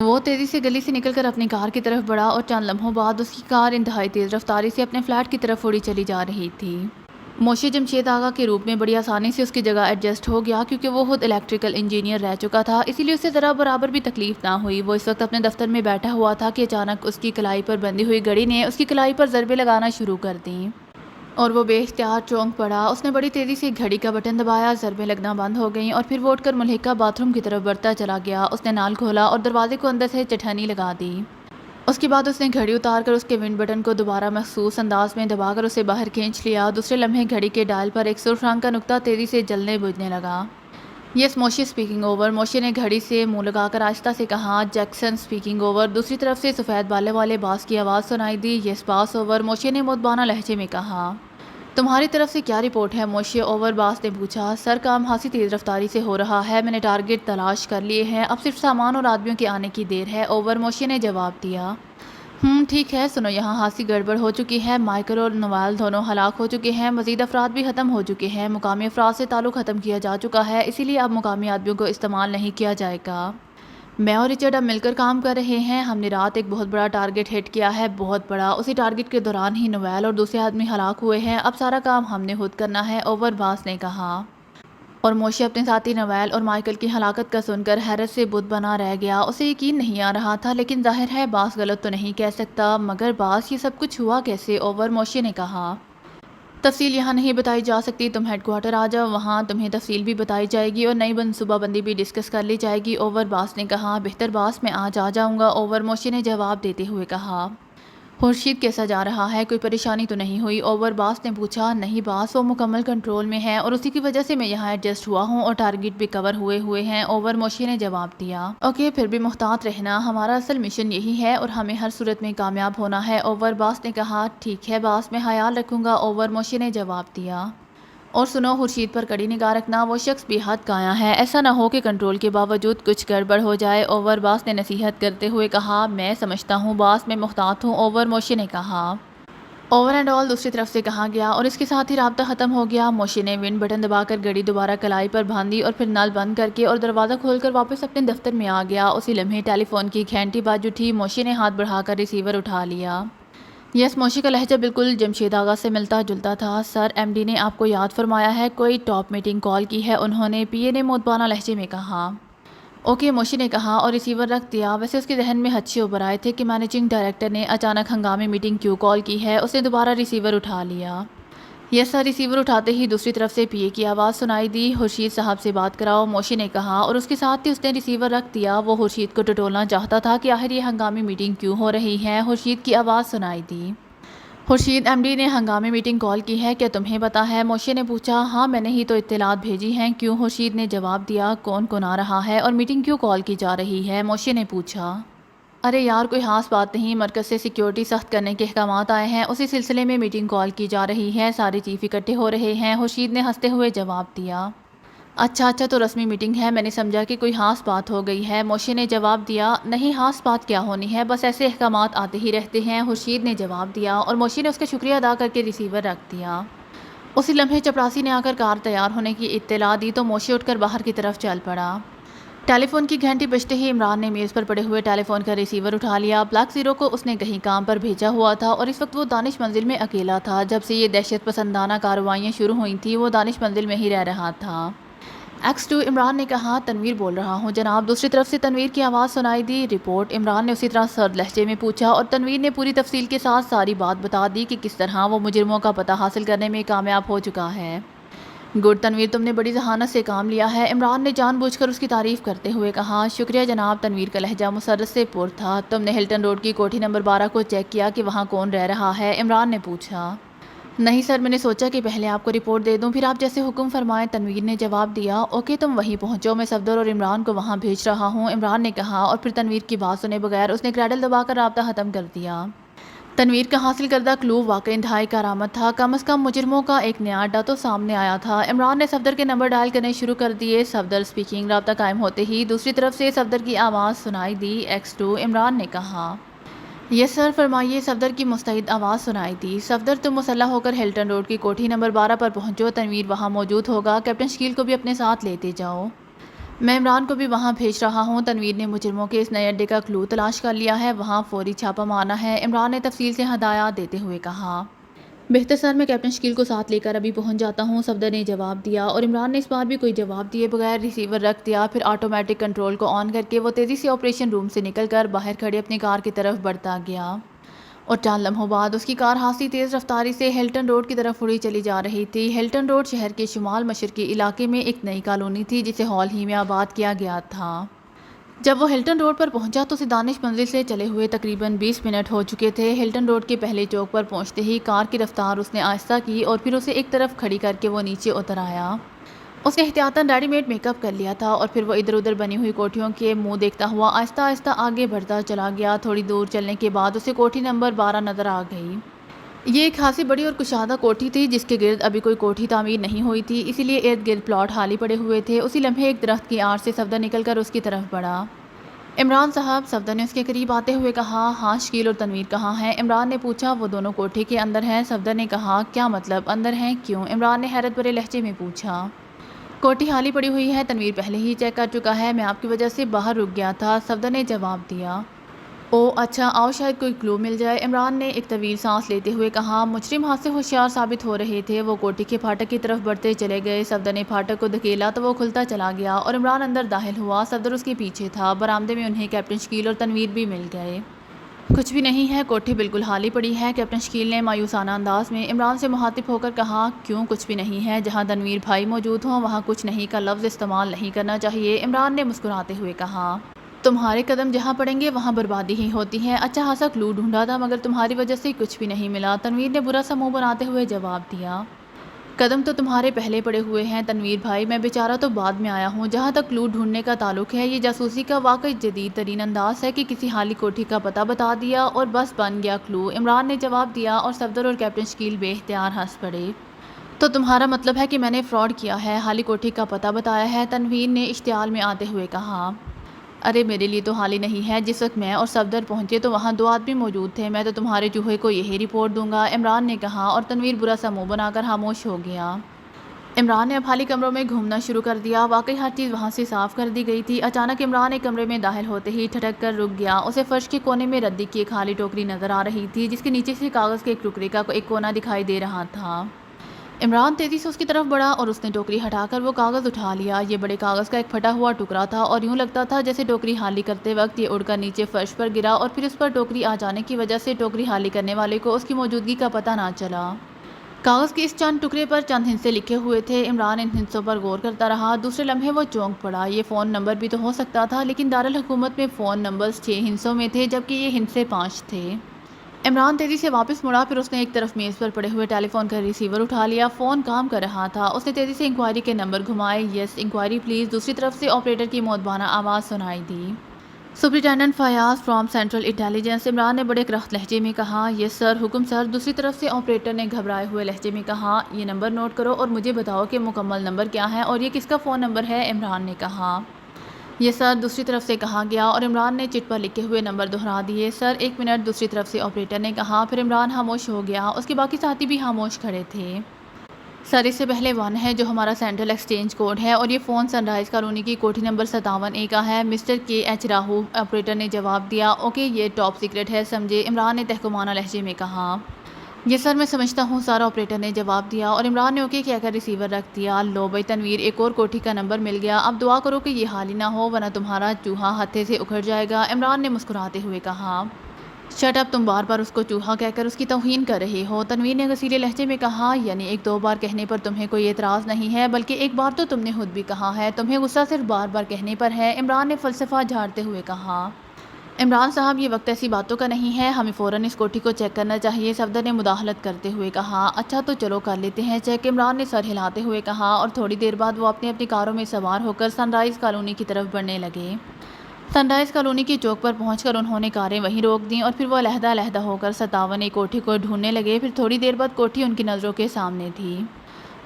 وہ تیزی سے گلی سے نکل کر اپنی کار کی طرف بڑھا اور چند لمحوں بعد اس کی کار انتہائی تیز رفتاری سے اپنے فلیٹ کی طرف اڑی چلی جا رہی تھی۔ موشی جمشید آغا کے روپ میں بڑی آسانی سے اس کی جگہ ایڈجسٹ ہو گیا، کیونکہ وہ خود الیکٹریکل انجینئر رہ چکا تھا، اسی لیے اسے ذرا برابر بھی تکلیف نہ ہوئی۔ وہ اس وقت اپنے دفتر میں بیٹھا ہوا تھا کہ اچانک اس کی کلائی پر بندھی ہوئی گھڑی نے اس کی کلائی پر ضربیں لگانا شروع کر دیں اور وہ بے اختیار چونک پڑا۔ اس نے بڑی تیزی سے گھڑی کا بٹن دبایا، ضربیں لگنا بند ہو گئیں اور پھر وہ اٹھ کر ملحقہ باتھ روم کی طرف بڑھتا چلا گیا۔ اس نے نال کھولا اور دروازے کو اندر سے چٹھنی لگا دی۔ اس کے بعد اس نے گھڑی اتار کر اس کے ونڈ بٹن کو دوبارہ مخصوص انداز میں دبا کر اسے باہر کھینچ لیا۔ دوسرے لمحے گھڑی کے ڈائل پر ایک سرخ رنگ کا نقطہ تیزی سے جلنے بجھنے لگا۔ یس موشی اسپیکنگ اوور۔ موشی نے گھڑی سے منہ لگا کر آہستہ سے کہا، جیکسن اسپیکنگ اوور۔ دوسری طرف سے سفید بالوں والے باس کی آواز سنائی دی، یس باس اوور۔ موشی نے مدبانہ لہجے میں کہا، تمہاری طرف سے کیا رپورٹ ہے موشی اوور؟ باس نے پوچھا۔ سر کام خاصی تیز رفتاری سے ہو رہا ہے، میں نے ٹارگٹ تلاش کر لیے ہیں، اب صرف سامان اور آدمیوں کے آنے کی دیر ہے اوور، موشی نے جواب دیا۔ ٹھیک ہے، سنو، یہاں خاصی گڑبڑ ہو چکی ہے، مائیکل اور نوال دونوں ہلاک ہو چکے ہیں، مزید افراد بھی ختم ہو چکے ہیں، مقامی افراد سے تعلق ختم کیا جا چکا ہے، اسی لیے اب مقامی آدمیوں کو استعمال نہیں کیا جائے گا۔ میں اور رچرڈ اب مل کر کام کر رہے ہیں، ہم نے رات ایک بہت بڑا ٹارگٹ ہٹ کیا ہے، بہت بڑا، اسی ٹارگٹ کے دوران ہی نوال اور دوسرے آدمی ہلاک ہوئے ہیں، اب سارا کام ہم نے خود کرنا ہے اوور، باس نے کہا۔ اور موشی اپنے ساتھی نوال اور مائیکل کی ہلاکت کا سن کر حیرت سے بت بنا رہ گیا، اسے یقین نہیں آ رہا تھا، لیکن ظاہر ہے باس غلط تو نہیں کہہ سکتا، مگر باس یہ سب کچھ ہوا کیسے اوور، موشی نے کہا۔ تفصیل یہاں نہیں بتائی جا سکتی، تم ہیڈ کوارٹر آ جاؤ، وہاں تمہیں تفصیل بھی بتائی جائے گی اور نئی منصوبہ بندی بھی ڈسکس کر لی جائے گی اوور، باس نے کہا۔ بہتر باس، میں آج آ جاؤں گا اوور، موشی نے جواب دیتے ہوئے کہا۔ خورشید کیسا جا رہا ہے، کوئی پریشانی تو نہیں ہوئی اوور، باس نے پوچھا۔ نہیں باس، وہ مکمل کنٹرول میں ہے اور اسی کی وجہ سے میں یہاں ایڈجسٹ ہوا ہوں اور ٹارگٹ بھی کور ہوئے ہیں اوور، موشی نے جواب دیا۔ اوکے، پھر بھی محتاط رہنا، ہمارا اصل مشن یہی ہے اور ہمیں ہر صورت میں کامیاب ہونا ہے اوور، باس نے کہا۔ ٹھیک ہے باس، میں خیال رکھوں گا اوور، موشی نے جواب دیا۔ اور سنو، خورشید پر کڑی نگاہ رکھنا، وہ شخص بے حد کایا ہے، ایسا نہ ہو کہ کنٹرول کے باوجود کچھ گڑبڑ ہو جائے اوور، باس نے نصیحت کرتے ہوئے کہا۔ میں سمجھتا ہوں باس، میں محتاط ہوں اوور، موشی نے کہا۔ اوور اینڈ آل دوسری طرف سے کہا گیا اور اس کے ساتھ ہی رابطہ ختم ہو گیا۔ موشی نے ونڈ بٹن دبا کر گھڑی دوبارہ کلائی پر باندھی اور پھر نل بند کر کے اور دروازہ کھول کر واپس اپنے دفتر میں آ گیا۔ اسی لمحے ٹیلی فون کی گھنٹی بج اٹھی، موشی نے ہاتھ بڑھا کر ریسیور اٹھا لیا۔ یس، موشی کا لہجہ بالکل جمشید آغا سے ملتا جلتا تھا۔ سر، ایم ڈی نے آپ کو یاد فرمایا ہے، کوئی ٹاپ میٹنگ کال کی ہے انہوں نے، پی اے نے مدبانہ لہجے میں کہا۔ اوکے، موشی نے کہا اور ریسیور رکھ دیا۔ ویسے اس کے ذہن میں خدشے ابھر آئے تھے کہ مینیجنگ ڈائریکٹر نے اچانک ہنگامی میٹنگ کیوں کال کی ہے، اس نے دوبارہ ریسیور اٹھا لیا۔ یس سر، ریسیور اٹھاتے ہی دوسری طرف سے پی اے کی آواز سنائی دی، خورشید صاحب سے بات کراؤ، موشی نے کہا اور اس کے ساتھ ہی اس نے ریسیور رکھ دیا۔ وہ خورشید کو ٹٹولنا چاہتا تھا کہ آخر یہ ہنگامی میٹنگ کیوں ہو رہی ہے، خورشید کی آواز سنائی دی۔ خورشید، ایم ڈی نے ہنگامی میٹنگ کال کی ہے، کیا تمہیں پتہ ہے، موشی نے پوچھا۔ ہاں، میں نے ہی تو اطلاعات بھیجی ہیں، کیوں، خورشید نے جواب دیا۔ کون کون آ رہا ہے اور میٹنگ کیوں کال کی جا رہی ہے، موشی نے پوچھا۔ ارے یار، کوئی خاص بات نہیں، مرکز سے سیکیورٹی سخت کرنے کے احکامات آئے ہیں، اسی سلسلے میں میٹنگ کال کی جا رہی ہے، سارے چیف اکٹھے ہو رہے ہیں، خورشید نے ہنستے ہوئے جواب دیا۔ اچھا، تو رسمی میٹنگ ہے، میں نے سمجھا کہ کوئی خاص بات ہو گئی ہے، موشی نے جواب دیا۔ نہیں، خاص بات کیا ہونی ہے، بس ایسے احکامات آتے ہی رہتے ہیں، خورشید نے جواب دیا اور موشی نے اس کا شکریہ ادا کر کے ریسیور رکھ دیا۔ اسی لمحے چپراسی نے آ کر کار تیار ہونے کی اطلاع دی تو موشی اٹھ کر باہر کی طرف چل پڑا۔ ٹیلی فون کی گھنٹی بجتے ہی عمران نے میز پر پڑے ہوئے ٹیلی فون کا ریسیور اٹھا لیا۔ بلیک زیرو کو اس نے کہیں کام پر بھیجا ہوا تھا اور اس وقت وہ دانش منزل میں اکیلا تھا۔ جب سے یہ دہشت پسندانہ کارروائیاں شروع ہوئی تھیں، وہ دانش منزل میں ہی رہ رہا تھا۔ X2، عمران نے کہا۔ تنویر بول رہا ہوں جناب، دوسری طرف سے تنویر کی آواز سنائی دی۔ رپورٹ، عمران نے اسی طرح سرد لہجے میں پوچھا اور تنویر نے پوری تفصیل کے ساتھ ساری بات بتا دی کہ کس طرح وہ مجرموں کا پتہ حاصل کرنے میں کامیاب ہو چکا ہے۔ گڈ تنویر، تم نے بڑی ذہانت سے کام لیا ہے، عمران نے جان بوجھ کر اس کی تعریف کرتے ہوئے کہا۔ شکریہ جناب، تنویر کا لہجہ مسرت سے پر تھا۔ تم نے ہلٹن روڈ کی کوٹھی نمبر 12 کو چیک کیا کہ وہاں کون رہ رہا ہے، عمران نے پوچھا۔ نہیں سر، میں نے سوچا کہ پہلے آپ کو رپورٹ دے دوں، پھر آپ جیسے حکم فرمائیں، تنویر نے جواب دیا۔ اوکے، تم وہیں پہنچو، میں صفدر اور عمران کو وہاں بھیج رہا ہوں، عمران نے کہا اور پھر تنویر کی بات سنے بغیر اس نے کریڈل دبا کر رابطہ ختم کر دیا۔ تنویر کا حاصل کردہ کلو واقعی انتہائی کارآمد تھا، کم از کم مجرموں کا ایک نیا اڈا تو سامنے آیا تھا۔ عمران نے صفدر کے نمبر ڈائل کرنے شروع کر دیے۔ صفدر اسپیکنگ، رابطہ قائم ہوتے ہی دوسری طرف سے صفدر کی آواز سنائی دی۔ X2، عمران نے کہا۔ یس سر، فرمائیے، صفدر کی مستعد آواز سنائی دی۔ صفدر، تم مسلح ہو کر ہلٹن روڈ کی کوٹھی نمبر 12 پر پہنچو، تنویر وہاں موجود ہوگا، کیپٹن شکیل کو بھی اپنے ساتھ لیتے جاؤ۔ میں عمران کو بھی وہاں بھیج رہا ہوں۔ تنویر نے مجرموں کے اس نئے اڈے کا کلو تلاش کر لیا ہے، وہاں فوری چھاپہ مارنا ہے، عمران نے تفصیل سے ہدایات دیتے ہوئے کہا۔ بہتر سر، میں کیپٹن شکیل کو ساتھ لے کر ابھی پہنچ جاتا ہوں، صفدر نے جواب دیا، اور عمران نے اس بار بھی کوئی جواب دیے بغیر ریسیور رکھ دیا۔ پھر آٹومیٹک کنٹرول کو آن کر کے وہ تیزی سے آپریشن روم سے نکل کر باہر کھڑے اپنی کار کی طرف بڑھتا گیا، اور چند لمحوں بعد اس کی کار خاصی تیز رفتاری سے ہلٹن روڈ کی طرف اڑی چلی جا رہی تھی۔ ہلٹن روڈ شہر کے شمال مشرقی علاقے میں ایک نئی کالونی تھی جسے حال ہی میں آباد کیا گیا تھا۔ جب وہ ہلٹن روڈ پر پہنچا تو اسے دانش منزل سے چلے ہوئے تقریباً 20 منٹ ہو چکے تھے۔ ہلٹن روڈ کے پہلے چوک پر پہنچتے ہی کار کی رفتار اس نے آہستہ کی اور پھر اسے ایک طرف کھڑی کر کے وہ نیچے اتر آیا۔ اس نے احتیاطاً ریڈی میڈ میک اپ کر لیا تھا، اور پھر وہ ادھر ادھر بنی ہوئی کوٹھیوں کے منہ دیکھتا ہوا آہستہ آہستہ آگے بڑھتا چلا گیا۔ تھوڑی دور چلنے کے بعد اسے کوٹھی نمبر 12 نظر آ گئی۔ یہ ایک خاصی بڑی اور کشادہ کوٹھی تھی جس کے گرد ابھی کوئی کوٹھی تعمیر نہیں ہوئی تھی، اسی لیے ارد گرد پلاٹ خالی پڑے ہوئے تھے۔ اسی لمحے ایک درخت کی آڑ سے صفدر نکل کر اس کی طرف بڑھا۔ عمران صاحب، صفدر نے اس کے قریب آتے ہوئے کہا۔ ہاں، شکیل اور تنویر کہاں ہیں؟ عمران نے پوچھا۔ وہ دونوں کوٹھی کے اندر ہیں، صفدر نے کہا۔ کیا مطلب اندر ہیں؟ کیوں؟ عمران نے حیرت بھرے لہجے میں پوچھا۔ کوٹھی خالی پڑی ہوئی ہے، تنویر پہلے ہی چیک کر چکا ہے، میں آپ کی وجہ سے باہر رک گیا تھا، صفدر نے جواب دیا۔ او اچھا، آؤ شاید کوئی کلو مل جائے، عمران نے ایک طویل سانس لیتے ہوئے کہا۔ مجرم ہاتھ سے ہوشیار ثابت ہو رہے تھے، وہ کوٹھی کے پھاٹک کی طرف بڑھتے چلے گئے۔ صفدر نے پھاٹک کو دھکیلا تو وہ کھلتا چلا گیا اور عمران اندر داخل ہوا۔ صفدر اس کے پیچھے تھا۔ برآمدے میں انہیں کیپٹن شکیل اور تنویر بھی مل گئے۔ کچھ بھی نہیں ہے، کوٹھی بالکل خالی پڑی ہے، کیپٹن شکیل نے مایوسانہ انداز میں عمران سے مخاطب ہو کر کہا۔ کیوں کچھ بھی نہیں ہے؟ جہاں تنویر بھائی موجود ہوں وہاں کچھ نہیں کا لفظ استعمال نہیں کرنا چاہیے، عمران نے مسکراتے ہوئے کہا۔ تمہارے قدم جہاں پڑیں گے وہاں بربادی ہی ہوتی ہے، اچھا خاصا کلو ڈھونڈا تھا مگر تمہاری وجہ سے کچھ بھی نہیں ملا، تنویر نے برا سا منہ بناتے ہوئے جواب دیا۔ قدم تو تمہارے پہلے پڑے ہوئے ہیں تنویر بھائی، میں بیچارہ تو بعد میں آیا ہوں۔ جہاں تک کلو ڈھونڈنے کا تعلق ہے، یہ جاسوسی کا واقعی جدید ترین انداز ہے کہ کسی خالی کوٹھی کا پتہ بتا دیا اور بس بن گیا کلو، عمران نے جواب دیا، اور صفدر اور کیپٹن شکیل بے اختیار ہنس پڑے۔ تو تمہارا مطلب ہے کہ میں نے فراڈ کیا ہے، خالی کوٹھی کا پتہ بتایا ہے، تنویر نے اشتعال میں آتے ہوئے کہا۔ ارے میرے لیے تو حال ہی نہیں ہے، جس وقت میں اور صفدر پہنچے تو وہاں 2 آدمی موجود تھے، میں تو تمہارے چوہے کو یہی رپورٹ دوں گا، عمران نے کہا، اور تنویر برا سا منہ بنا کر خاموش ہو گیا۔ عمران نے اب خالی کمروں میں گھومنا شروع کر دیا، واقعی ہر چیز وہاں سے صاف کر دی گئی تھی۔ اچانک عمران ایک کمرے میں داخل ہوتے ہی ٹھٹک کر رک گیا، اسے فرش کے کونے میں ردی کی ایک خالی ٹوکری نظر آ رہی تھی جس کے نیچے سے کاغذ کے ایک ٹکڑے کا ایک کونا دکھائی دے رہا تھا۔ عمران تیزی سے اس کی طرف بڑھا اور اس نے ٹوکری ہٹا کر وہ کاغذ اٹھا لیا۔ یہ بڑے کاغذ کا ایک پھٹا ہوا ٹکڑا تھا اور یوں لگتا تھا جیسے ٹوکری خالی کرتے وقت یہ اڑ کر نیچے فرش پر گرا اور پھر اس پر ٹوکری آ جانے کی وجہ سے ٹوکری خالی کرنے والے کو اس کی موجودگی کا پتہ نہ چلا۔ کاغذ کے اس چند ٹکڑے پر چند ہندسے لکھے ہوئے تھے، عمران ان ہندسوں پر غور کرتا رہا۔ دوسرے لمحے وہ چونک پڑا، یہ فون نمبر بھی تو ہو سکتا تھا، لیکن دارالحکومت میں فون نمبرز 6 ہندسوں میں تھے جبکہ یہ ہندسے 5 تھے۔ عمران تیزی سے واپس مڑا، پھر اس نے ایک طرف میز پر پڑے ہوئے ٹیلی فون کا ریسیور اٹھا لیا، فون کام کر رہا تھا۔ اس نے تیزی سے انکوائری کے نمبر گھمائے۔ یس انکوائری پلیز، دوسری طرف سے آپریٹر کی مؤدبانہ آواز سنائی دی۔ Superintendent Fayyaz from central intelligence, Imran نے بڑے کرخت لہجے میں کہا۔ یس سر، حکم سر، دوسری طرف سے آپریٹر نے گھبرائے ہوئے لہجے میں کہا۔ یہ نمبر نوٹ کرو اور مجھے بتاؤ کہ مکمل نمبر کیا ہے اور یہ کس کا فون نمبر ہے، عمران نے کہا۔ یہ سر، دوسری طرف سے کہا گیا اور عمران نے چٹ پر لکھے ہوئے نمبر دہرا دیے۔ سر 1 منٹ، دوسری طرف سے آپریٹر نے کہا۔ پھر عمران خاموش ہو گیا، اس کے باقی ساتھی بھی خاموش کھڑے تھے۔ سر اس سے پہلے 1 ہے جو ہمارا سینٹرل ایکسچینج کوڈ ہے اور یہ فون سن رائز کالونی کی کوٹھی نمبر 57A کا ہے، مسٹر KH راہو، آپریٹر نے جواب دیا۔ اوکے، یہ ٹاپ سیکرٹ ہے سمجھے، عمران نے تحکمانہ لہجے میں کہا۔ یہ سر میں سمجھتا ہوں سر، آپریٹر نے جواب دیا اور عمران نے اوکے کہہ کر ریسیور رکھ دیا۔ لو بھائی تنویر، ایک اور کوٹھی کا نمبر مل گیا، اب دعا کرو کہ یہ خالی نہ ہو ورنہ تمہارا چوہا ہتھے سے اکھڑ جائے گا، عمران نے مسکراتے ہوئے کہا۔ شٹ اپ، تم بار بار اس کو چوہا کہہ کر اس کی توہین کر رہے ہو، تنویر نے غصیلے لہجے میں کہا۔ یعنی 1-2 بار کہنے پر تمہیں کوئی اعتراض نہیں ہے، بلکہ ایک بار تو تم نے خود بھی کہا ہے، تمہیں غصہ صرف بار بار کہنے پر ہے، عمران نے فلسفہ جھاڑتے ہوئے کہا۔ عمران صاحب، یہ وقت ایسی باتوں کا نہیں ہے، ہمیں فوراً اس کوٹھی کو چیک کرنا چاہیے، صفدر نے مداخلت کرتے ہوئے کہا۔ اچھا تو چلو کر لیتے ہیں چیک، عمران نے سر ہلاتے ہوئے کہا، اور تھوڑی دیر بعد وہ اپنی اپنی کاروں میں سوار ہو کر سن رائز کالونی کی طرف بڑھنے لگے۔ سن رائز کالونی کی چوک پر پہنچ کر انہوں نے کاریں وہیں روک دیں اور پھر وہ علیحدہ علیحدہ ہو کر 57A کوٹھی کو ڈھونڈنے لگے۔ پھر تھوڑی دیر بعد کوٹھی ان کی نظروں کے سامنے تھی۔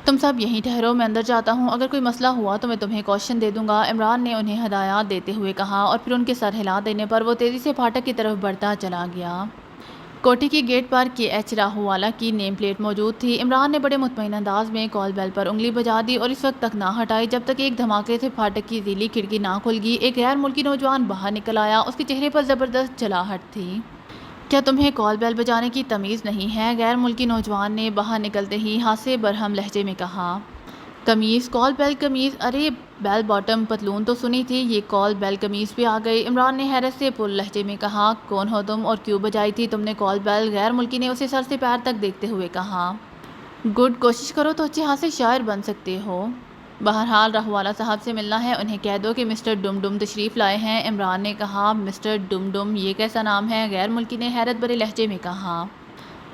تم سب یہیں ٹھہرو، میں اندر جاتا ہوں، اگر کوئی مسئلہ ہوا تو میں تمہیں کوشچن دے دوں گا، عمران نے انہیں ہدایات دیتے ہوئے کہا، اور پھر ان کے سر ہلا دینے پر وہ تیزی سے پھاٹک کی طرف بڑھتا چلا گیا۔ کوٹھی کے گیٹ پر KH راہووالا کی نیم پلیٹ موجود تھی۔ عمران نے بڑے مطمئن انداز میں کال بیل پر انگلی بجا دی اور اس وقت تک نہ ہٹائی جب تک ایک دھماکے سے پھاٹک کی ذیلی کھڑکی نہ کھل گئی۔ ایک غیر ملکی نوجوان باہر نکل آیا۔ اس کے چہرے پر زبردست جلاہٹ تھی۔ کیا تمہیں کال بیل بجانے کی تمیز نہیں ہے؟ غیر ملکی نوجوان نے باہر نکلتے ہی ہاتھ سے برہم لہجے میں کہا۔ قمیض؟ کال بیل قمیض؟ ارے بیل باٹم پتلون تو سنی تھی، یہ کال بیل قمیض پہ آ گئی۔ عمران نے حیرت سے پر لہجے میں کہا، کون ہو تم اور کیوں بجائی تھی تم نے کال بیل؟ غیر ملکی نے اسے سر سے پیر تک دیکھتے ہوئے کہا۔ گڈ، کوشش کرو تو اچھے خاصے شاعر بن سکتے ہو۔ بہرحال راہووالا صاحب سے ملنا ہے، انہیں کہہ دو کہ مسٹر ڈم ڈم تشریف لائے ہیں۔ عمران نے کہا، مسٹر ڈم ڈم یہ کیسا نام ہے؟ غیر ملکی نے حیرت بھرے لہجے میں کہا۔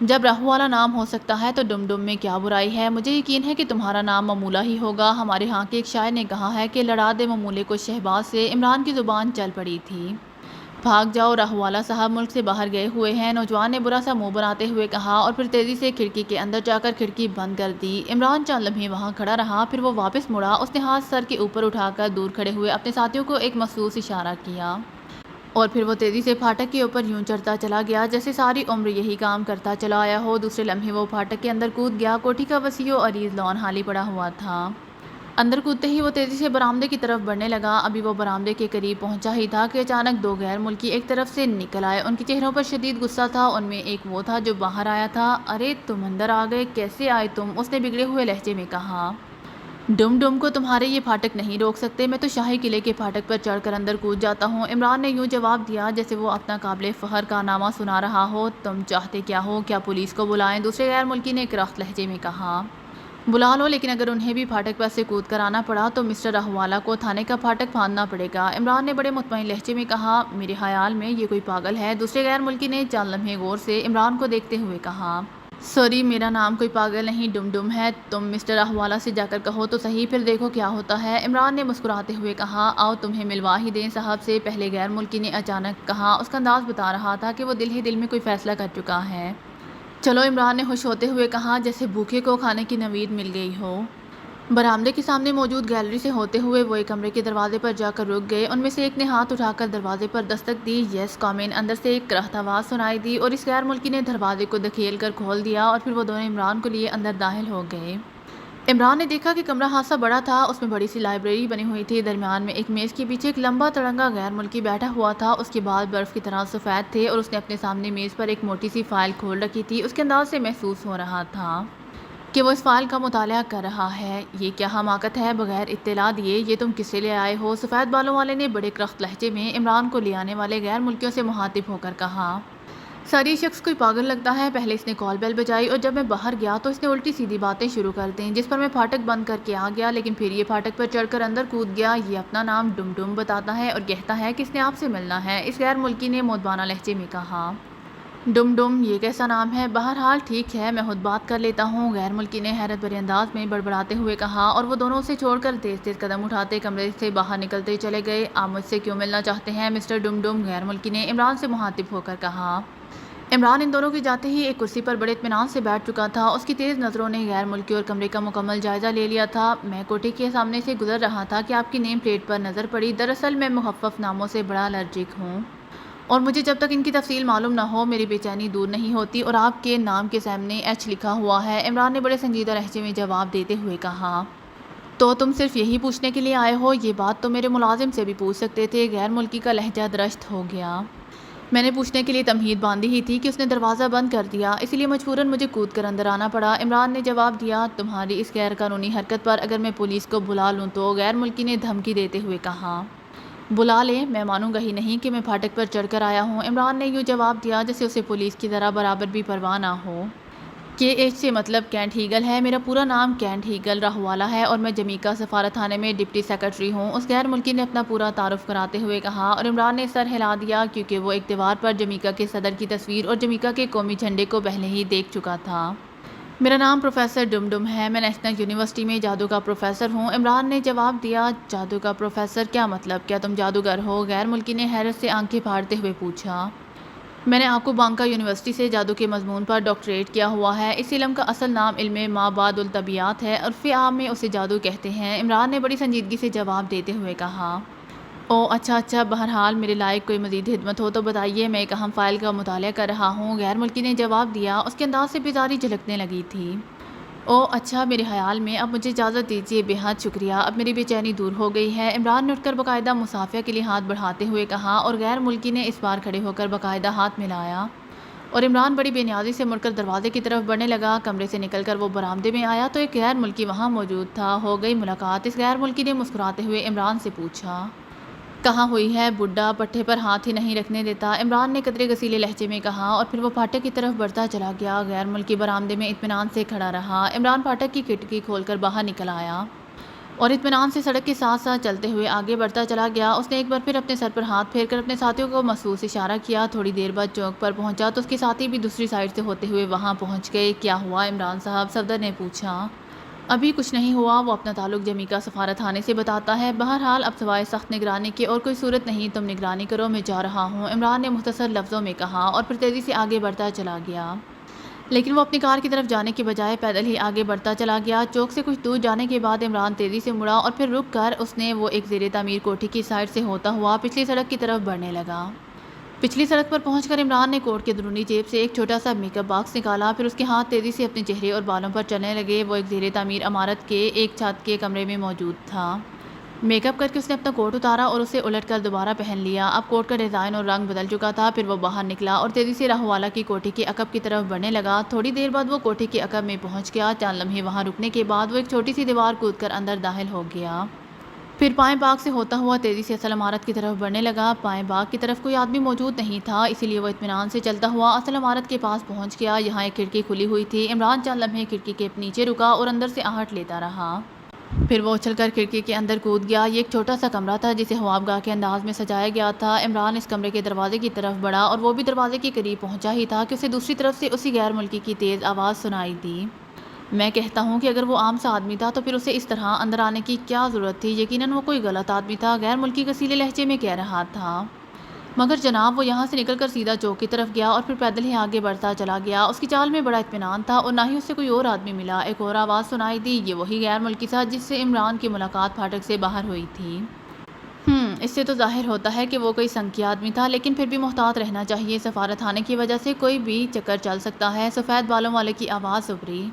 جب راہووالا نام ہو سکتا ہے تو ڈم ڈم میں کیا برائی ہے؟ مجھے یقین ہے کہ تمہارا نام ممولہ ہی ہوگا۔ ہمارے ہاں کے ایک شاعر نے کہا ہے کہ لڑا دے ممولے کو شہباز سے۔ عمران کی زبان چل پڑی تھی۔ بھاگ جاؤ، راہووالا صاحب ملک سے باہر گئے ہوئے ہیں، نوجوان نے برا سا منہ بناتے ہوئے کہا اور پھر تیزی سے کھڑکی کے اندر جا کر کھڑکی بند کر دی۔ عمران چند لمحے وہاں کھڑا رہا، پھر وہ واپس مڑا۔ اس نے ہاتھ سر کے اوپر اٹھا کر دور کھڑے ہوئے اپنے ساتھیوں کو ایک مخصوص اشارہ کیا اور پھر وہ تیزی سے پھاٹک کے اوپر یوں چڑھتا چلا گیا جیسے ساری عمر یہی کام کرتا چلا آیا ہو۔ دوسرے لمحے وہ پھاٹک کے اندر کود گیا۔ کوٹھی کا وسیع و عریض لان خالی پڑا ہوا تھا۔ اندر کودتے ہی وہ تیزی سے برآمدے کی طرف بڑھنے لگا۔ ابھی وہ برآمدے کے قریب پہنچا ہی تھا کہ اچانک دو غیر ملکی ایک طرف سے نکل آئے۔ ان کے چہروں پر شدید غصہ تھا۔ ان میں ایک وہ تھا جو باہر آیا تھا۔ ارے تم اندر آ گئے، کیسے آئے تم؟ اس نے بگڑے ہوئے لہجے میں کہا۔ ڈم ڈم کو تمہارے یہ پھاٹک نہیں روک سکتے، میں تو شاہی قلعے کے پھاٹک پر چڑھ کر اندر کود جاتا ہوں۔ عمران نے یوں جواب دیا جیسے وہ اپنا قابل فخر کارنامہ سنا رہا ہو۔ تم چاہتے کیا ہو؟ کیا پولیس کو بلائیں؟ دوسرے غیر ملکی نے کرخت لہجے میں کہا۔ بلا لو، لیکن اگر انہیں بھی پھاٹک پر سے کود کر آنا پڑا تو مسٹر راہووالا کو تھانے کا پھاٹک پھاندنا پڑے گا۔ عمران نے بڑے مطمئن لہجے میں کہا، میرے خیال میں یہ کوئی پاگل ہے۔ دوسرے غیر ملکی نے چند لمحے غور سے عمران کو دیکھتے ہوئے کہا، سوری، میرا نام کوئی پاگل نہیں ڈم ڈم ہے۔ تم مسٹر راہووالا سے جا کر کہو تو صحیح، پھر دیکھو کیا ہوتا ہے۔ عمران نے مسکراتے ہوئے کہا، آؤ تمہیں ملوا ہی دیں صاحب سے، پہلے غیر ملکی نے اچانک کہا۔ اس کا انداز بتا رہا تھا کہ وہ دل ہی دل میں کوئی فیصلہ کر چکا ہے۔ چلو، عمران نے خوش ہوتے ہوئے کہا جیسے بھوکے کو کھانے کی نوید مل گئی ہو۔ برآمدے کے سامنے موجود گیلری سے ہوتے ہوئے وہ ایک کمرے کے دروازے پر جا کر رک گئے۔ ان میں سے ایک نے ہاتھ اٹھا کر دروازے پر دستک دی۔ یس کم ان، اندر سے ایک کرخت آواز سنائی دی اور اس غیر ملکی نے دروازے کو دھکیل کر کھول دیا اور پھر وہ دونوں عمران کو لیے اندر داخل ہو گئے۔ عمران نے دیکھا کہ کمرہ خاصا بڑا تھا۔ اس میں بڑی سی لائبریری بنی ہوئی تھی۔ درمیان میں ایک میز کے پیچھے ایک لمبا تڑنگا غیر ملکی بیٹھا ہوا تھا۔ اس کے بال برف کی طرح سفید تھے اور اس نے اپنے سامنے میز پر ایک موٹی سی فائل کھول رکھی تھی۔ اس کے انداز سے محسوس ہو رہا تھا کہ وہ اس فائل کا مطالعہ کر رہا ہے۔ یہ کیا حماقت ہے، بغیر اطلاع دیے یہ تم کس سے لے آئے ہو؟ سفید بالوں والے نے بڑے کرخت لہجے میں عمران کو لے آنے والے غیر ملکیوں سے مخاطب ہو کر کہا۔ سر، یہ شخص کوئی پاگل لگتا ہے۔ پہلے اس نے کال بیل بجائی اور جب میں باہر گیا تو اس نے الٹی سیدھی باتیں شروع کر دیں جس پر میں پھاٹک بند کر کے آ گیا، لیکن پھر یہ پھاٹک پر چڑھ کر اندر کود گیا۔ یہ اپنا نام ڈم ڈم بتاتا ہے اور کہتا ہے کہ اس نے آپ سے ملنا ہے۔ اس غیر ملکی نے مودبانہ لہجے میں کہا۔ ڈم ڈم یہ کیسا نام ہے؟ بہرحال ٹھیک ہے، میں خود بات کر لیتا ہوں، غیر ملکی نے حیرت بھرے انداز میں بڑبڑاتے ہوئے کہا اور وہ دونوں اسے چھوڑ کر تیز تیز قدم اٹھاتے کمرے سے باہر نکلتے چلے گئے۔ آپ مجھ سے کیوں ملنا چاہتے ہیں مسٹر ڈم ڈم؟ غیر ملکی نے عمران سے مخاطب ہو کر کہا۔ عمران ان دونوں کے جاتے ہی ایک کرسی پر بڑے اطمینان سے بیٹھ چکا تھا۔ اس کی تیز نظروں نے غیر ملکی اور کمرے کا مکمل جائزہ لے لیا تھا۔ میں کوٹھی کے سامنے سے گزر رہا تھا کہ آپ کی نیم پلیٹ پر نظر پڑی۔ دراصل میں مخفف ناموں سے بڑا الرجک ہوں اور مجھے جب تک ان کی تفصیل معلوم نہ ہو میری بے چینی دور نہیں ہوتی، اور آپ کے نام کے سامنے ایچ لکھا ہوا ہے۔ عمران نے بڑے سنجیدہ لہجے میں جواب دیتے ہوئے کہا، تو تم صرف یہی پوچھنے کے لیے آئے ہو؟ یہ بات تو میرے ملازم سے بھی پوچھ سکتے تھے۔ غیر ملکی کا لہجہ درشت ہو گیا۔ میں نے پوچھنے کے لیے تمہید باندھی ہی تھی کہ اس نے دروازہ بند کر دیا، اسی لیے مجبوراً مجھے کود کر اندر آنا پڑا۔ عمران نے جواب دیا، تمہاری اس غیر قانونی حرکت پر اگر میں پولیس کو بلا لوں تو؟ غیر ملکی نے دھمکی دیتے ہوئے کہا۔ بلا لیں، میں مانوں گا ہی نہیں کہ میں پھاٹک پر چڑھ کر آیا ہوں۔ عمران نے یوں جواب دیا جیسے اسے پولیس کی ذرا برابر بھی پرواہ نہ ہو۔ KH سے مطلب کینٹ ہیگل ہے۔ میرا پورا نام کینٹ ہیگل راہووالا ہے اور میں جمیکا سفارت خانے میں ڈپٹی سیکرٹری ہوں، اس غیر ملکی نے اپنا پورا تعارف کراتے ہوئے کہا، اور عمران نے سر ہلا دیا کیونکہ وہ ایک دیوار پر جمیکا کے صدر کی تصویر اور جمیکا کے قومی جھنڈے کو پہلے ہی دیکھ چکا تھا۔ میرا نام پروفیسر ڈم ڈم ہے، میں نیشنل یونیورسٹی میں جادو کا پروفیسر ہوں۔ عمران نے جواب دیا، جادو کا پروفیسر؟ کیا مطلب؟ کیا تم جادوگر ہو؟ غیر ملکی نے حیرت سے آنکھیں پھاڑتے ہوئے پوچھا۔ میں نے آپ کو بانکا یونیورسٹی سے جادو کے مضمون پر ڈاکٹریٹ کیا ہوا ہے۔ اس علم کا اصل نام علم مابعد الطبیعیات ہے، عرف عام میں اسے جادو کہتے ہیں۔ عمران نے بڑی سنجیدگی سے جواب دیتے ہوئے کہا۔ او اچھا اچھا، بہرحال میرے لائق کوئی مزید خدمت ہو تو بتائیے، میں ایک اہم فائل کا مطالعہ کر رہا ہوں، غیر ملکی نے جواب دیا۔ اس کے انداز سے بیزاری جھلکنے لگی تھی۔ او اچھا، میرے خیال میں اب مجھے اجازت دیجیے، بے حد شکریہ، اب میری بے چینی دور ہو گئی ہے۔ عمران نے اٹھ کر باقاعدہ مصافحہ کے لیے ہاتھ بڑھاتے ہوئے کہا، اور غیر ملکی نے اس بار کھڑے ہو کر باقاعدہ ہاتھ ملایا، اور عمران بڑی بے نیازی سے مڑ کر دروازے کی طرف بڑھنے لگا۔ کمرے سے نکل کر وہ برآمدے میں آیا تو ایک غیر ملکی وہاں موجود تھا۔ ہو گئی ملاقات؟ اس غیر ملکی نے مسکراتے ہوئے عمران سے پوچھا۔ کہاں ہوئی ہے؟ بڈھا پٹھے پر ہاتھ ہی نہیں رکھنے دیتا، عمران نے قدرے گسیلے لہجے میں کہا، اور پھر وہ پھاٹک کی طرف بڑھتا چلا گیا۔ غیر ملکی برآمدے میں اطمینان سے کھڑا رہا۔ عمران پھاٹک کی کھڑکی کھول کر باہر نکل آیا اور اطمینان سے سڑک کے ساتھ ساتھ چلتے ہوئے آگے بڑھتا چلا گیا۔ اس نے ایک بار پھر اپنے سر پر ہاتھ پھیر کر اپنے ساتھیوں کو محسوس اشارہ کیا۔ تھوڑی دیر بعد چوک پر پہنچا تو اس کے ساتھی بھی دوسری سائیڈ سے ہوتے ہوئے وہاں پہنچ گئے۔ کیا ہوا عمران صاحب؟ صفدر نے پوچھا۔ ابھی کچھ نہیں ہوا، وہ اپنا تعلق جمیکا سفارت خانے سے بتاتا ہے۔ بہرحال اب سوائے سخت نگرانی کے اور کوئی صورت نہیں، تم نگرانی کرو، میں جا رہا ہوں، عمران نے مختصر لفظوں میں کہا، اور پھر تیزی سے آگے بڑھتا چلا گیا۔ لیکن وہ اپنی کار کی طرف جانے کے بجائے پیدل ہی آگے بڑھتا چلا گیا۔ چوک سے کچھ دور جانے کے بعد عمران تیزی سے مڑا اور پھر رک کر اس نے وہ ایک زیر تعمیر کوٹھی کی سائڈ سے ہوتا ہوا پچھلی سڑک کی طرف بڑھنے لگا۔ پچھلی سڑک پر پہنچ کر عمران نے کوٹ کے اندرونی جیب سے ایک چھوٹا سا میک اپ باکس نکالا، پھر اس کے ہاتھ تیزی سے اپنے چہرے اور بالوں پر چلنے لگے۔ وہ ایک زیر تعمیر عمارت کے ایک چھت کے کمرے میں موجود تھا۔ میک اپ کر کے اس نے اپنا کوٹ اتارا اور اسے الٹ کر دوبارہ پہن لیا۔ اب کوٹ کا ڈیزائن اور رنگ بدل چکا تھا۔ پھر وہ باہر نکلا اور تیزی سے راہ والا کی کوٹھی کے عقب کی طرف بڑھنے لگا۔ تھوڑی دیر بعد وہ کوٹھی کے عقب میں پہنچ گیا۔ چند لمحے وہاں رکنے کے بعد وہ ایک چھوٹی سی دیوار کود کر اندر داخل ہو گیا۔ پھر پائیں باغ سے ہوتا ہوا تیزی سے اصل عمارت کی طرف بڑھنے لگا۔ پائیں باغ کی طرف کوئی آدمی موجود نہیں تھا، اسی لیے وہ اطمینان سے چلتا ہوا اصل عمارت کے پاس پہنچ گیا۔ یہاں ایک کھڑکی کھلی ہوئی تھی۔ عمران چند لمحے کھڑکی کے نیچے رکا اور اندر سے آہٹ لیتا رہا۔ پھر وہ اچھل کر کھڑکی کے اندر کود گیا۔ یہ ایک چھوٹا سا کمرہ تھا جسے خوابگاہ کے انداز میں سجایا گیا تھا۔ عمران اس کمرے کے دروازے کی طرف بڑھا اور وہ بھی دروازے کے قریب پہنچا ہی تھا کہ اسے دوسری طرف سے اسی غیر ملکی کی تیز آواز سنائی دی۔ میں کہتا ہوں کہ اگر وہ عام سا آدمی تھا تو پھر اسے اس طرح اندر آنے کی کیا ضرورت تھی؟ یقیناً وہ کوئی غلط آدمی تھا، غیر ملکی غسیلے لہجے میں کہہ رہا تھا۔ مگر جناب، وہ یہاں سے نکل کر سیدھا چوک کی طرف گیا اور پھر پیدل ہی آگے بڑھتا چلا گیا۔ اس کی چال میں بڑا اطمینان تھا اور نہ ہی اسے کوئی اور آدمی ملا۔ ایک اور آواز سنائی دی۔ یہ وہی غیر ملکی تھا جس سے عمران کی ملاقات پھاٹک سے باہر ہوئی تھی۔ اس سے تو ظاہر ہوتا ہے کہ وہ کوئی سنکی آدمی تھا، لیکن پھر بھی محتاط رہنا چاہیے، سفارت خانے کی وجہ سے کوئی بھی چکر چل سکتا ہے۔ سفید بالوں والے کی آواز ابھری۔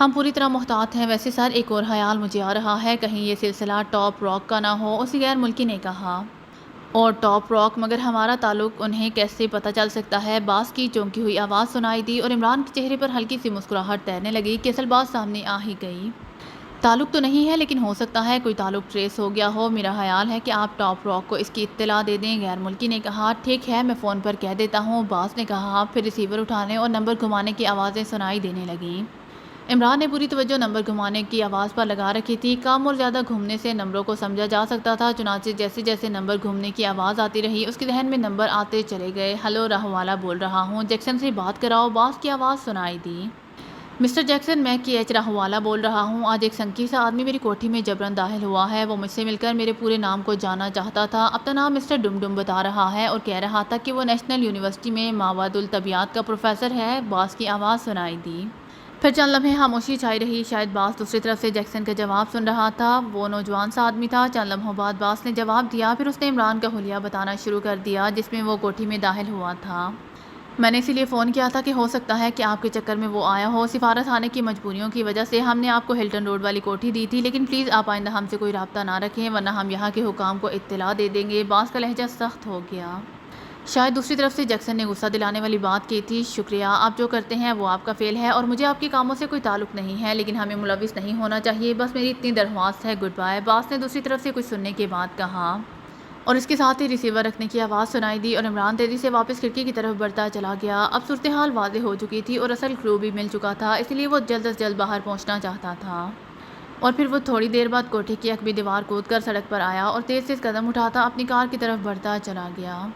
ہم پوری طرح محتاط ہیں۔ ویسے سر، ایک اور خیال مجھے آ رہا ہے، کہیں یہ سلسلہ ٹاپ راک کا نہ ہو، اسی غیر ملکی نے کہا۔ اور ٹاپ راک؟ مگر ہمارا تعلق انہیں کیسے پتہ چل سکتا ہے؟ باس کی چونکی ہوئی آواز سنائی دی اور عمران کے چہرے پر ہلکی سی مسکراہٹ تیرنے لگی کہ اصل بات سامنے آ ہی گئی۔ تعلق تو نہیں ہے، لیکن ہو سکتا ہے کوئی تعلق ٹریس ہو گیا ہو۔ میرا خیال ہے کہ آپ ٹاپ راک کو اس کی اطلاع دے دیں، غیر ملکی نے کہا۔ ٹھیک ہے، میں فون پر کہہ دیتا ہوں، باس نے کہا۔ پھر ریسیور اٹھانے اور نمبر گھمانے کی آوازیں سنائی دینے لگیں۔ عمران نے پوری توجہ نمبر گھمانے کی آواز پر لگا رکھی تھی۔ کم اور زیادہ گھومنے سے نمبروں کو سمجھا جا سکتا تھا، چنانچہ جیسے جیسے نمبر گھومنے کی آواز آتی رہی اس کے ذہن میں نمبر آتے چلے گئے۔ ہلو، راہ والا بول رہا ہوں، جیکسن سے بات کراؤ، باس کی آواز سنائی دی۔ مسٹر جیکسن، میں کی ایچ راہ والا بول رہا ہوں۔ آج ایک سنکی سا آدمی میری کوٹھی میں جبراً داخل ہوا ہے۔ وہ مجھ سے مل کر میرے پورے نام کو جاننا چاہتا تھا۔ اپنا نام مسٹر ڈم ڈم بتا رہا ہے اور کہہ رہا تھا کہ وہ نیشنل یونیورسٹی میں مواد الطبیعیات کا پروفیسر ہے، باس کی آواز سنائی دی۔ پھر چند لمحے خاموشی چھائی رہی۔ شاید باس دوسری طرف سے جیکسن کا جواب سن رہا تھا۔ وہ نوجوان سا آدمی تھا۔ چند لمحوں بعد باس نے جواب دیا، پھر اس نے عمران کا حلیہ بتانا شروع کر دیا جس میں وہ کوٹھی میں داخل ہوا تھا۔ میں نے اسی لیے فون کیا تھا کہ ہو سکتا ہے کہ آپ کے چکر میں وہ آیا ہو۔ سفارت خانے کی مجبوریوں کی وجہ سے ہم نے آپ کو ہلٹن روڈ والی کوٹھی دی تھی، لیکن پلیز آپ آئندہ ہم سے کوئی رابطہ نہ رکھیں، ورنہ ہم یہاں کے حکام کو اطلاع دے دیں گے۔ باس کا لہجہ سخت ہو گیا۔ شاید دوسری طرف سے جیکسن نے غصہ دلانے والی بات کی تھی۔ شکریہ، آپ جو کرتے ہیں وہ آپ کا فعل ہے اور مجھے آپ کے کاموں سے کوئی تعلق نہیں ہے، لیکن ہمیں ملوث نہیں ہونا چاہیے، بس میری اتنی درخواست ہے، گڈ بائے۔ باس نے دوسری طرف سے کچھ سننے کے بعد کہا اور اس کے ساتھ ہی ریسیور رکھنے کی آواز سنائی دی اور عمران تیزی سے واپس کھڑکی کی طرف بڑھتا چلا گیا۔ اب صورتحال واضح ہو چکی تھی اور اصل کلو بھی مل چکا تھا، اس لیے وہ جلد از جلد باہر پہنچنا چاہتا تھا۔ اور پھر وہ تھوڑی دیر بعد کوٹھی کی عقبی دیوار کود کر سڑک پر آیا اور تیز تیز قدم اٹھاتا اپنی کار کی طرف بڑھتا چلا گیا۔